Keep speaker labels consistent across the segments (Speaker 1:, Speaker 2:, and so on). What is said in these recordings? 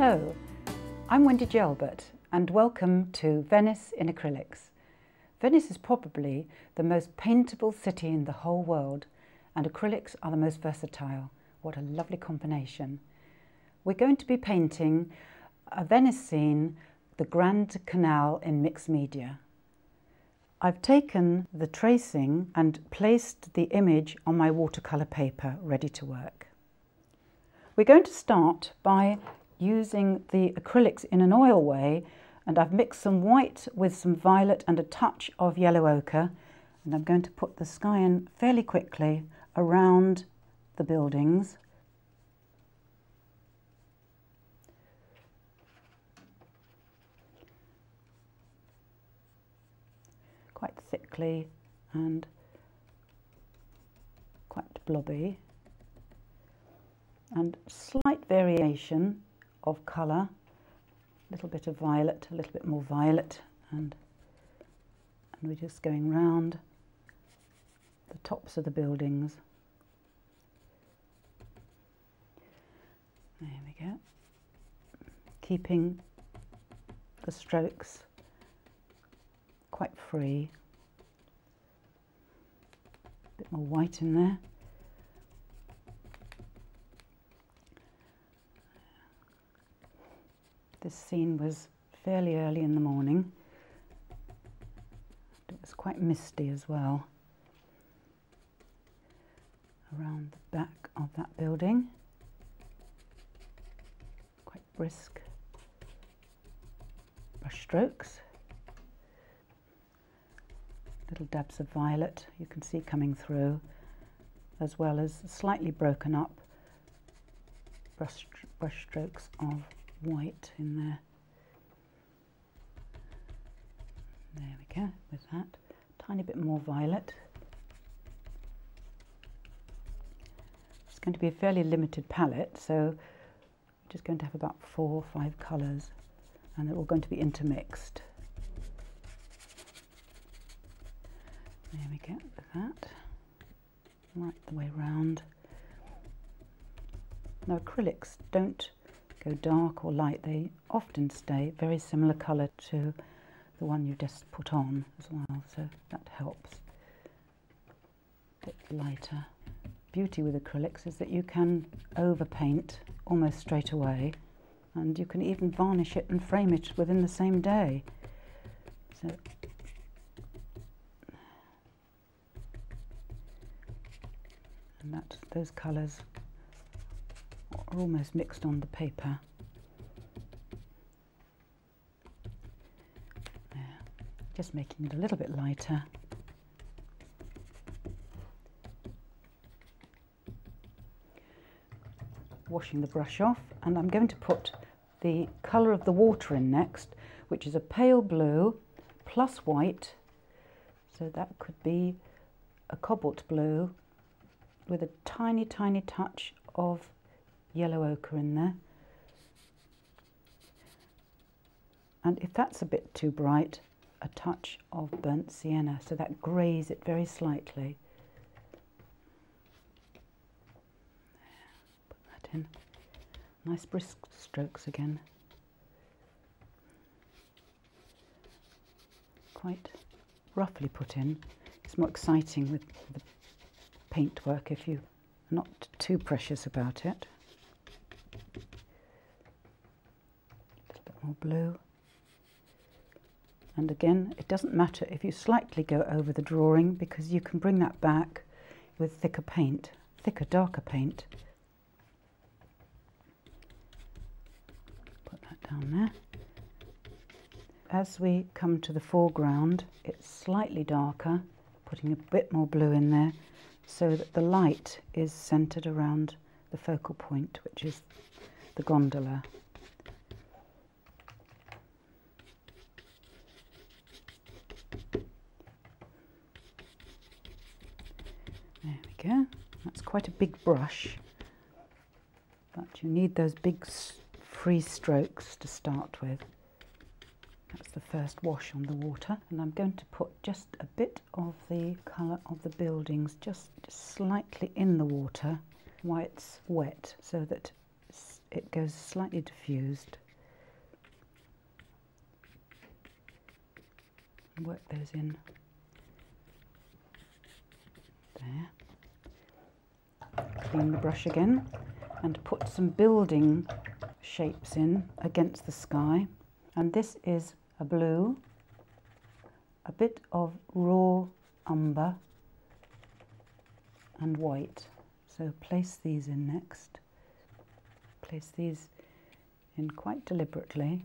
Speaker 1: Hello, I'm Wendy Jelbert and welcome to Venice in acrylics. Venice is probably the most paintable city in the whole world, and acrylics are the most versatile. What a lovely combination. We're going to be painting a Venice scene, the Grand Canal in mixed media. I've taken the tracing and placed the image on my watercolour paper ready to work. We're going to start by using the acrylics in an oil way, and I've mixed some white with some violet and a touch of yellow ochre, and I'm going to put the sky in fairly quickly around the buildings. Quite thickly and quite blobby, and slight variation of colour, a little bit of violet, a little bit more violet, and we're just going round the tops of the buildings. There we go. Keeping the strokes quite free. A bit more white in there. This scene was fairly early in the morning. It was quite misty as well around the back of that building. Quite brisk brush strokes. Little dabs of violet you can see coming through, as well as slightly broken up brush strokes of white in there. There we go, with that. Tiny bit more violet. It's going to be a fairly limited palette, so I'm just going to have about 4 or 5 colours, and they're all going to be intermixed. There we go, with that. Right the way round. Now acrylics don't go dark or light, they often stay very similar colour to the one you just put on as well, so that helps. A bit lighter. Beauty with acrylics is that you can overpaint almost straight away, and you can even varnish it and frame it within the same day. So and those colours are almost mixed on the paper. There. Just making it a little bit lighter. Washing the brush off, and I'm going to put the colour of the water in next, which is a pale blue plus white, so that could be a cobalt blue with a tiny touch of yellow ochre in there. And if that's a bit too bright, a touch of burnt sienna, so that greys it very slightly. Put that in. Nice brisk strokes again. Quite roughly put in. It's more exciting with the paintwork if you're not too precious about it. More blue, and again it doesn't matter if you slightly go over the drawing, because you can bring that back with thicker paint, darker paint. Put that down there. As we come to the foreground, it's slightly darker, putting a bit more blue in there so that the light is centred around the focal point, which is the gondola. There we go. That's quite a big brush, but you need those big free strokes to start with. That's the first wash on the water, and I'm going to put just a bit of the colour of the buildings just slightly in the water while it's wet, so that it goes slightly diffused. Work those in there. Clean the brush again and put some building shapes in against the sky. And this is a blue, a bit of raw umber and white. So place these in next. Place these in quite deliberately.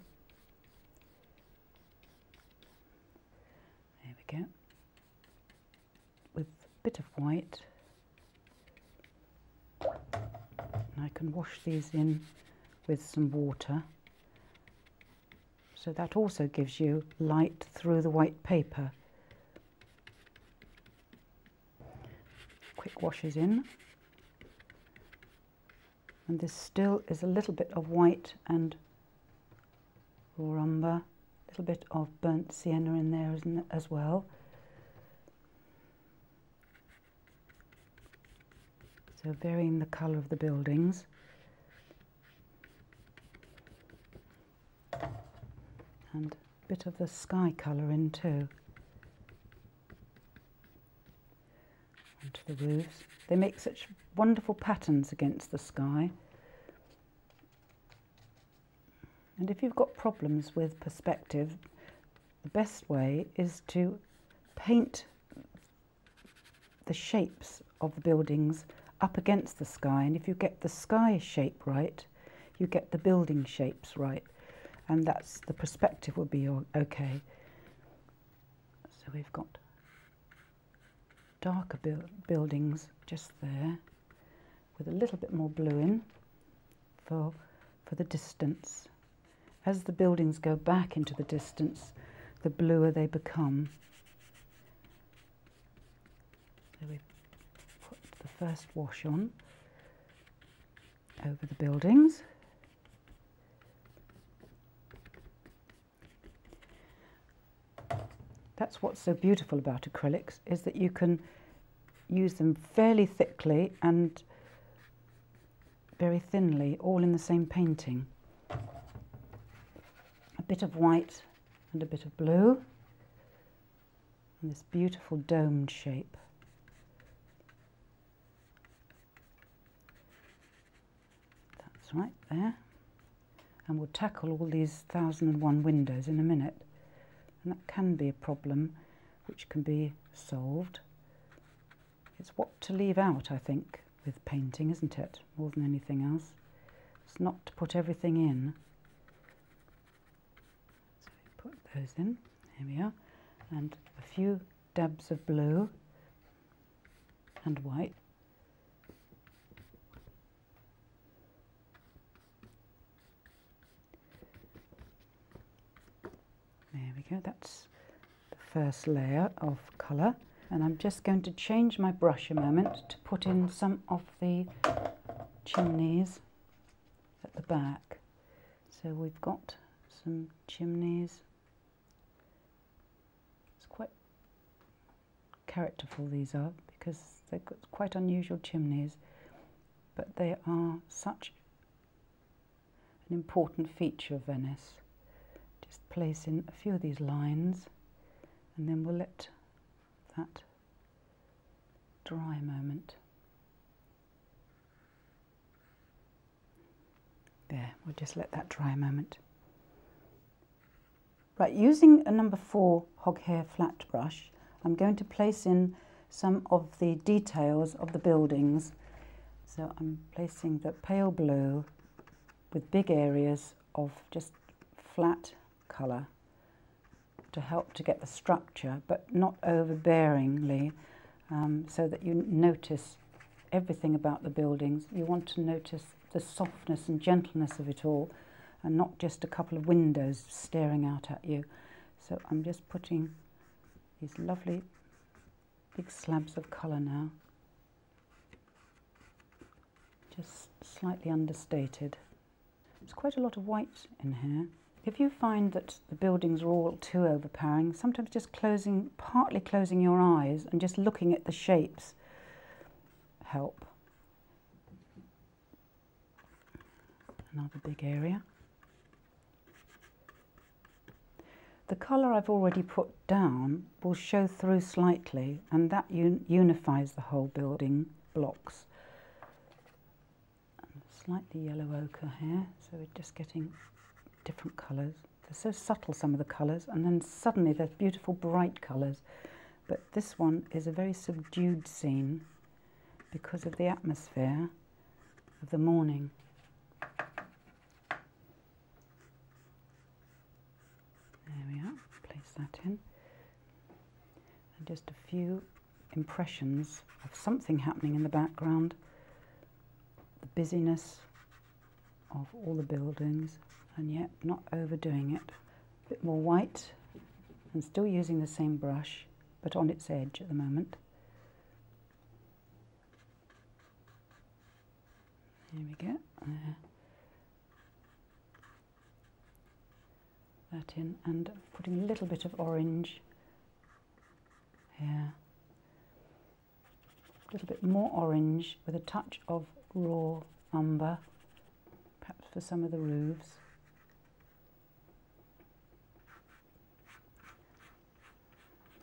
Speaker 1: There we go. With a bit of white. And I can wash these in with some water. So that also gives you light through the white paper. Quick washes in. And this still is a little bit of white and raw umber, a little bit of burnt sienna in there as well. So varying the colour of the buildings. And a bit of the sky colour in too. Onto the roofs. They make such wonderful patterns against the sky. And if you've got problems with perspective, the best way is to paint the shapes of the buildings up against the sky. And if you get the sky shape right, you get the building shapes right. And that's the perspective will be okay. So we've got darker buildings just there with a little bit more blue in for the distance. As the buildings go back into the distance, the bluer they become. So we put the first wash on over the buildings. That's what's so beautiful about acrylics, is that you can use them fairly thickly and very thinly, all in the same painting. A bit of white and a bit of blue, and this beautiful domed shape. That's right there. And we'll tackle all these 1001 windows in a minute. And that can be a problem which can be solved. It's what to leave out, I think, with painting, isn't it? More than anything else. It's not to put everything in. So we put those in. Here we are. And a few dabs of blue and white. There we go, that's the first layer of colour. And I'm just going to change my brush a moment to put in some of the chimneys at the back. So we've got some chimneys. It's quite characterful, these are, because they've got quite unusual chimneys, but they are such an important feature of Venice. Just place in a few of these lines, and then we'll let that dry a moment. There, we'll just let that dry a moment. Right, using a number 4 hoghair flat brush, I'm going to place in some of the details of the buildings. So I'm placing the pale blue with big areas of just flat colour to help to get the structure, but not overbearingly, so that you notice everything about the buildings. You want to notice the softness and gentleness of it all, and not just a couple of windows staring out at you. So I'm just putting these lovely big slabs of colour now, just slightly understated. There's quite a lot of white in here. If you find that the buildings are all too overpowering, sometimes just partly closing your eyes and just looking at the shapes help. Another big area. The colour I've already put down will show through slightly, and that unifies the whole building blocks. And slightly yellow ochre here, so we're just getting different colours. They're so subtle, some of the colours, and then suddenly there's beautiful bright colours. But this one is a very subdued scene because of the atmosphere of the morning. There we are, place that in. And just a few impressions of something happening in the background. The busyness of all the buildings, and yet not overdoing it. A bit more white, and still using the same brush, but on its edge at the moment. Here we go. That in, and putting a little bit of orange here. A little bit more orange with a touch of raw umber, perhaps for some of the roofs.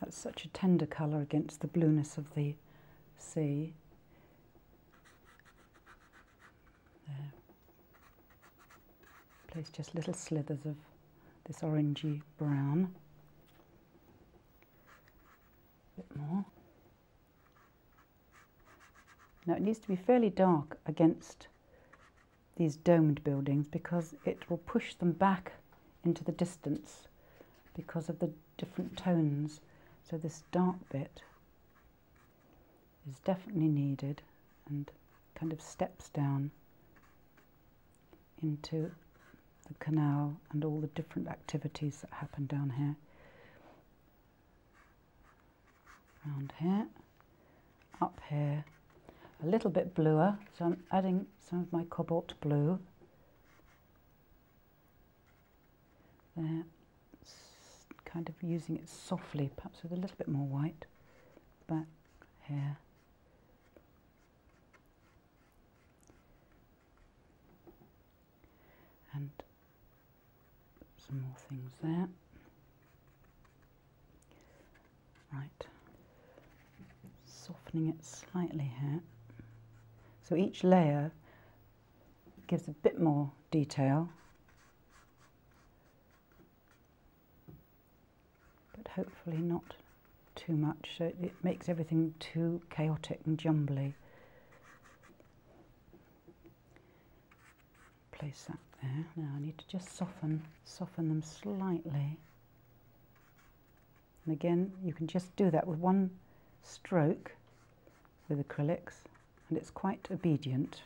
Speaker 1: That's such a tender colour against the blueness of the sea. There. Place just little slithers of this orangey brown. A bit more. Now it needs to be fairly dark against these domed buildings because it will push them back into the distance because of the different tones. So this dark bit is definitely needed and kind of steps down into the canal and all the different activities that happen down here. Around here, up here, a little bit bluer, so I'm adding some of my cobalt blue. There. Kind of using it softly, perhaps with a little bit more white back here. And some more things there. Right. Softening it slightly here. So each layer gives a bit more detail. But hopefully not too much, so it makes everything too chaotic and jumbly. Place that there. Now I need to just soften them slightly. And again, you can just do that with one stroke with acrylics, and it's quite obedient.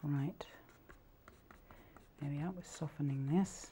Speaker 1: Right. There we are, we're softening this.